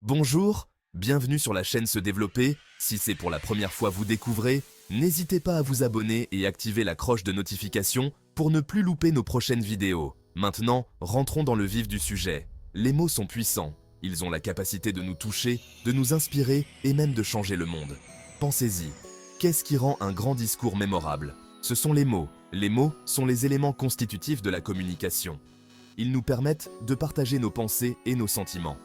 Bonjour, bienvenue sur la chaîne Se Développer. Si c'est pour la première fois vous découvrez, n'hésitez pas à vous abonner et activer la cloche de notification pour ne plus louper nos prochaines vidéos. Maintenant, rentrons dans le vif du sujet. Les mots sont puissants. Ils ont la capacité de nous toucher, de nous inspirer et même de changer le monde. Pensez-y. Qu'est-ce qui rend un grand discours mémorable? Ce sont les mots. Les mots sont les éléments constitutifs de la communication. Ils nous permettent de partager nos pensées et nos sentiments.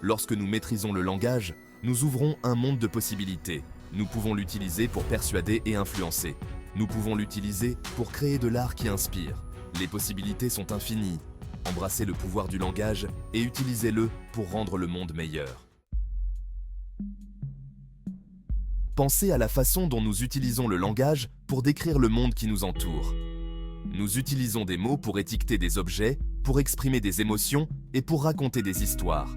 Lorsque nous maîtrisons le langage, nous ouvrons un monde de possibilités. Nous pouvons l'utiliser pour persuader et influencer. Nous pouvons l'utiliser pour créer de l'art qui inspire. Les possibilités sont infinies. Embrassez le pouvoir du langage et utilisez-le pour rendre le monde meilleur. Pensez à la façon dont nous utilisons le langage pour décrire le monde qui nous entoure. Nous utilisons des mots pour étiqueter des objets, pour exprimer des émotions et pour raconter des histoires.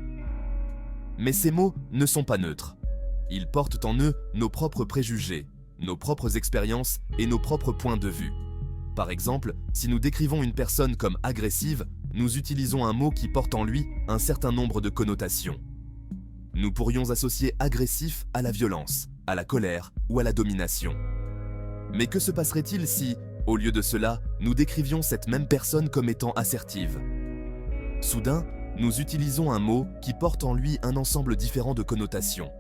Mais ces mots ne sont pas neutres. Ils portent en eux nos propres préjugés, nos propres expériences et nos propres points de vue. Par exemple, si nous décrivons une personne comme agressive, nous utilisons un mot qui porte en lui un certain nombre de connotations. Nous pourrions associer agressif à la violence, à la colère ou à la domination. Mais que se passerait-il si, au lieu de cela, nous décrivions cette même personne comme étant assertive? Soudain, nous utilisons un mot qui porte en lui un ensemble différent de connotations.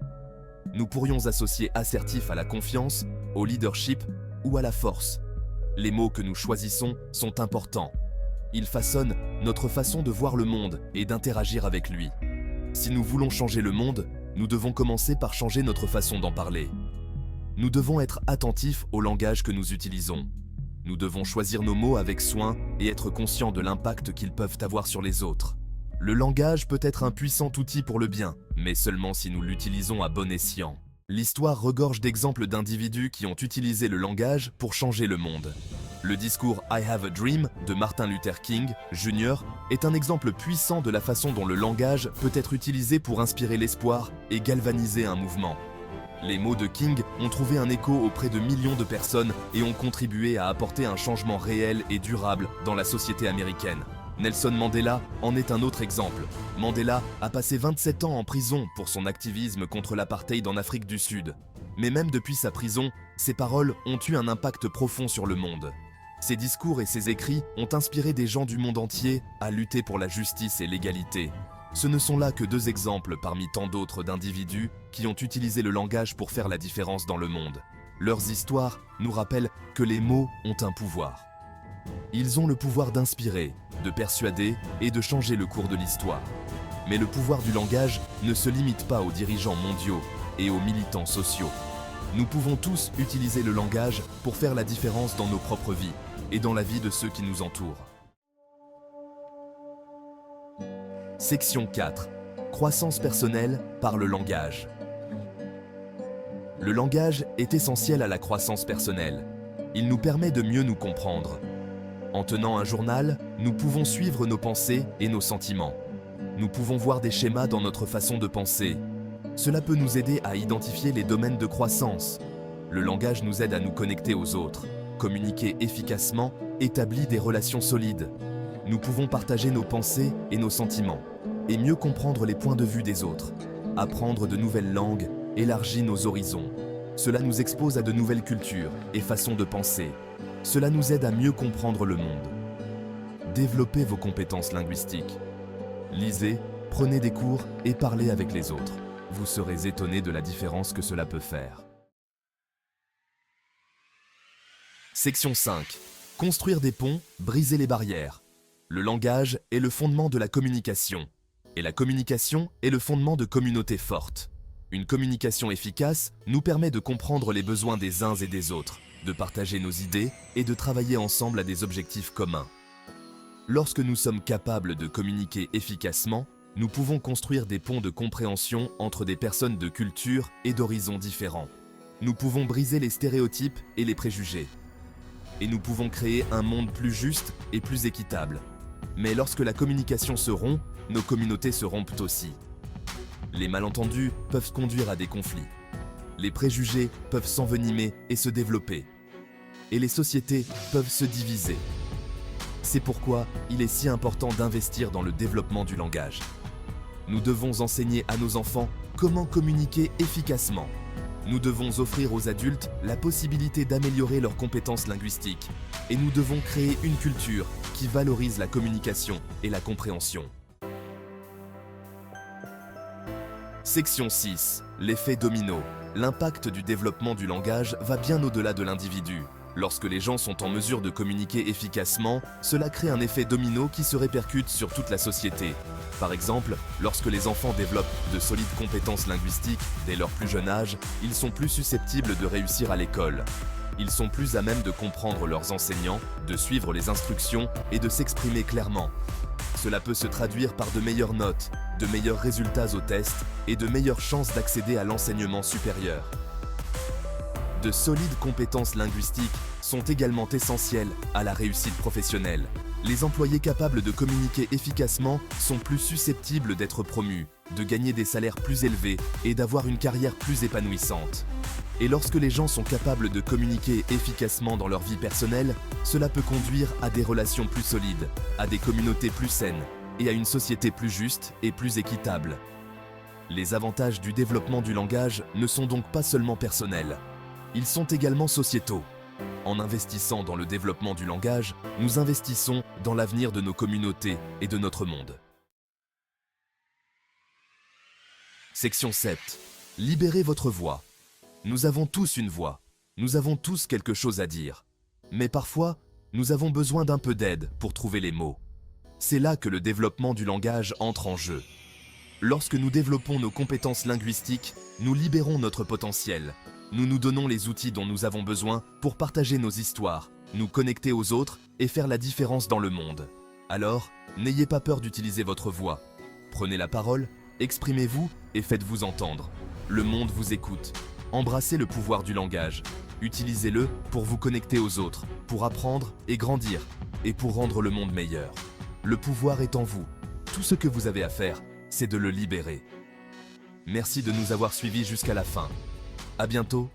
Nous pourrions associer assertif à la confiance, au leadership ou à la force. Les mots que nous choisissons sont importants. Ils façonnent notre façon de voir le monde et d'interagir avec lui. Si nous voulons changer le monde, nous devons commencer par changer notre façon d'en parler. Nous devons être attentifs au langage que nous utilisons. Nous devons choisir nos mots avec soin et être conscients de l'impact qu'ils peuvent avoir sur les autres. Le langage peut être un puissant outil pour le bien, mais seulement si nous l'utilisons à bon escient. L'histoire regorge d'exemples d'individus qui ont utilisé le langage pour changer le monde. Le discours « I have a dream » de Martin Luther King, Jr. est un exemple puissant de la façon dont le langage peut être utilisé pour inspirer l'espoir et galvaniser un mouvement. Les mots de King ont trouvé un écho auprès de millions de personnes et ont contribué à apporter un changement réel et durable dans la société américaine. Nelson Mandela en est un autre exemple. Mandela a passé 27 ans en prison pour son activisme contre l'apartheid en Afrique du Sud. Mais même depuis sa prison, ses paroles ont eu un impact profond sur le monde. Ses discours et ses écrits ont inspiré des gens du monde entier à lutter pour la justice et l'égalité. Ce ne sont là que deux exemples parmi tant d'autres d'individus qui ont utilisé le langage pour faire la différence dans le monde. Leurs histoires nous rappellent que les mots ont un pouvoir. Ils ont le pouvoir d'inspirer, de persuader et de changer le cours de l'histoire. Mais le pouvoir du langage ne se limite pas aux dirigeants mondiaux et aux militants sociaux. Nous pouvons tous utiliser le langage pour faire la différence dans nos propres vies et dans la vie de ceux qui nous entourent. Section 4. Croissance personnelle par le langage. Le langage est essentiel à la croissance personnelle. Il nous permet de mieux nous comprendre. En tenant un journal, nous pouvons suivre nos pensées et nos sentiments. Nous pouvons voir des schémas dans notre façon de penser. Cela peut nous aider à identifier les domaines de croissance. Le langage nous aide à nous connecter aux autres, communiquer efficacement, établir des relations solides. Nous pouvons partager nos pensées et nos sentiments, et mieux comprendre les points de vue des autres. Apprendre de nouvelles langues élargit nos horizons. Cela nous expose à de nouvelles cultures et façons de penser. Cela nous aide à mieux comprendre le monde. Développez vos compétences linguistiques. Lisez, prenez des cours et parlez avec les autres. Vous serez étonné de la différence que cela peut faire. Section 5. Construire des ponts, briser les barrières. Le langage est le fondement de la communication. Et la communication est le fondement de communautés fortes. Une communication efficace nous permet de comprendre les besoins des uns et des autres, de partager nos idées et de travailler ensemble à des objectifs communs. Lorsque nous sommes capables de communiquer efficacement, nous pouvons construire des ponts de compréhension entre des personnes de cultures et d'horizons différents. Nous pouvons briser les stéréotypes et les préjugés. Et nous pouvons créer un monde plus juste et plus équitable. Mais lorsque la communication se rompt, nos communautés se rompent aussi. Les malentendus peuvent conduire à des conflits. Les préjugés peuvent s'envenimer et se développer. Et les sociétés peuvent se diviser. C'est pourquoi il est si important d'investir dans le développement du langage. Nous devons enseigner à nos enfants comment communiquer efficacement. Nous devons offrir aux adultes la possibilité d'améliorer leurs compétences linguistiques. Et nous devons créer une culture qui valorise la communication et la compréhension. Section 6. L'effet domino. L'impact du développement du langage va bien au-delà de l'individu. Lorsque les gens sont en mesure de communiquer efficacement, cela crée un effet domino qui se répercute sur toute la société. Par exemple, lorsque les enfants développent de solides compétences linguistiques dès leur plus jeune âge, ils sont plus susceptibles de réussir à l'école. Ils sont plus à même de comprendre leurs enseignants, de suivre les instructions et de s'exprimer clairement. Cela peut se traduire par de meilleures notes, de meilleurs résultats aux tests et de meilleures chances d'accéder à l'enseignement supérieur. De solides compétences linguistiques sont également essentielles à la réussite professionnelle. Les employés capables de communiquer efficacement sont plus susceptibles d'être promus, de gagner des salaires plus élevés et d'avoir une carrière plus épanouissante. Et lorsque les gens sont capables de communiquer efficacement dans leur vie personnelle, cela peut conduire à des relations plus solides, à des communautés plus saines et à une société plus juste et plus équitable. Les avantages du développement du langage ne sont donc pas seulement personnels. Ils sont également sociétaux. En investissant dans le développement du langage, nous investissons dans l'avenir de nos communautés et de notre monde. Section 7. Libérez votre voix. Nous avons tous une voix. Nous avons tous quelque chose à dire. Mais parfois, nous avons besoin d'un peu d'aide pour trouver les mots. C'est là que le développement du langage entre en jeu. Lorsque nous développons nos compétences linguistiques, nous libérons notre potentiel. Nous nous donnons les outils dont nous avons besoin pour partager nos histoires, nous connecter aux autres et faire la différence dans le monde. Alors, n'ayez pas peur d'utiliser votre voix. Prenez la parole, exprimez-vous et faites-vous entendre. Le monde vous écoute. Embrassez le pouvoir du langage. Utilisez-le pour vous connecter aux autres, pour apprendre et grandir, et pour rendre le monde meilleur. Le pouvoir est en vous. Tout ce que vous avez à faire, c'est de le libérer. Merci de nous avoir suivis jusqu'à la fin. À bientôt